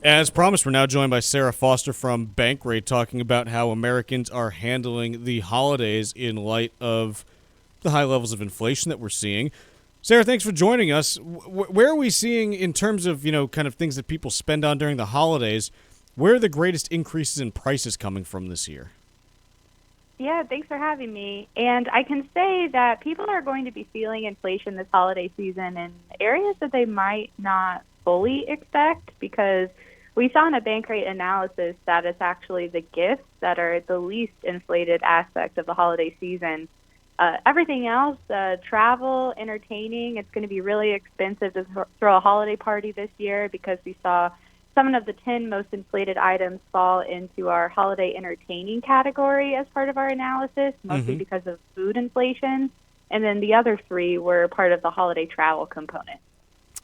As promised, we're now joined by Sarah Foster from Bankrate talking about how Americans are handling the holidays in light of the high levels of inflation that we're seeing. Sarah, thanks for joining us. Where are we seeing, in terms of, kind of things that people spend on during the holidays, where are the greatest increases in prices coming from this year? Yeah, thanks for having me. And I can say that people are going to be feeling inflation this holiday season in areas that they might not fully expect because we saw in a bank rate analysis that it's actually the gifts that are the least inflated aspect of the holiday season. Everything else, travel, entertaining, it's going to be really expensive to throw a holiday party this year because we saw 7 of the 10 most inflated items fall into our holiday entertaining category as part of our analysis, mostly Mm-hmm. because of food inflation. And then the other three were part of the holiday travel component.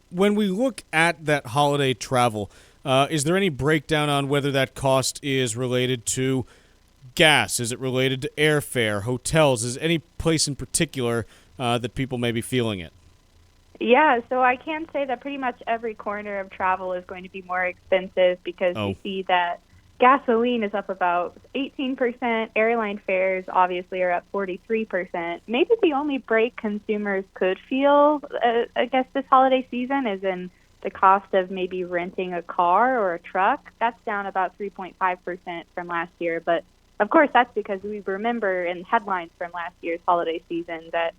When we look at that holiday travel, is there any breakdown on whether that cost is related to gas? Is it related to airfare, hotels? Is any place in particular that people may be feeling it? Yeah, so I can say that pretty much every corner of travel is going to be more expensive because Oh, we see that gasoline is up about 18%, airline fares obviously are up 43%. Maybe the only break consumers could feel, I guess, this holiday season is in the cost of maybe renting a car or a truck. That's down about 3.5% from last year, but of course, that's because we remember in headlines from last year's holiday season that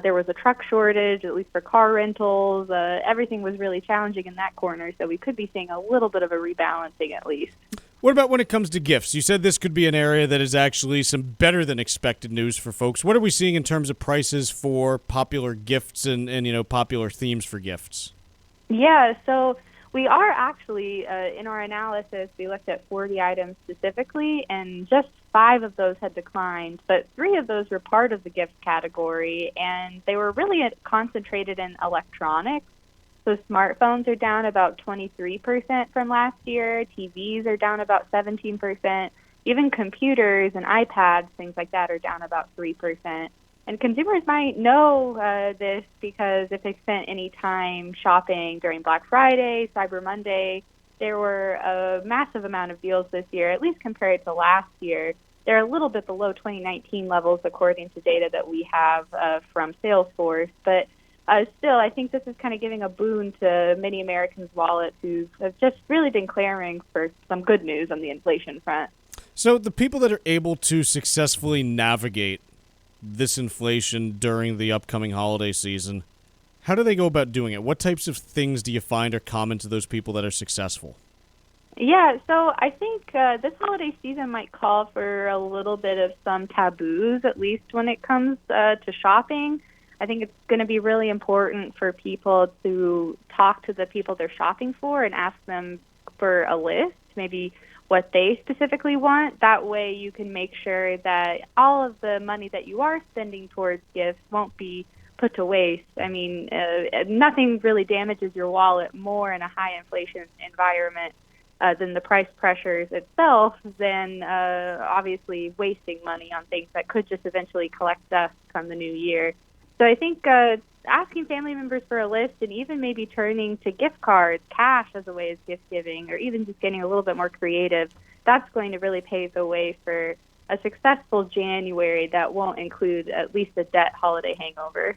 there was a truck shortage, at least for car rentals. Everything was really challenging in that corner, so we could be seeing a little bit of a rebalancing at least. what about when it comes to gifts? You said this could be an area that is actually some better than expected news for folks. What are we seeing in terms of prices for popular gifts and popular themes for gifts? Yeah, so we are actually, in our analysis, we looked at 40 items specifically, and just 5 of those had declined, but 3 of those were part of the gift category, and they were really concentrated in electronics. So smartphones are down about 23% from last year, TVs are down about 17%, even computers and iPads, things like that, are down about 3%. And consumers might know this because if they spent any time shopping during Black Friday, Cyber Monday, there were a massive amount of deals this year, at least compared to last year. They're a little bit below 2019 levels, according to data that we have from Salesforce. But still, I think this is kind of giving a boon to many Americans' wallets who have just really been clamoring for some good news on the inflation front. So the people that are able to successfully navigate this inflation during the upcoming holiday season, how do they go about doing it? What types of things do you find are common to those people that are successful? Yeah, so I think this holiday season might call for a little bit of some taboos, at least when it comes to shopping. I think it's going to be really important for people to talk to the people they're shopping for and ask them for a list, maybe what they specifically want. That way you can make sure that all of the money that you are spending towards gifts won't be put to waste. I mean, nothing really damages your wallet more in a high inflation environment than the price pressures itself, than obviously wasting money on things that could just eventually collect dust come the new year. So I think asking family members for a list and even maybe turning to gift cards, cash as a way of gift giving, or even just getting a little bit more creative, that's going to really pave the way for a successful January that won't include at least a debt holiday hangover.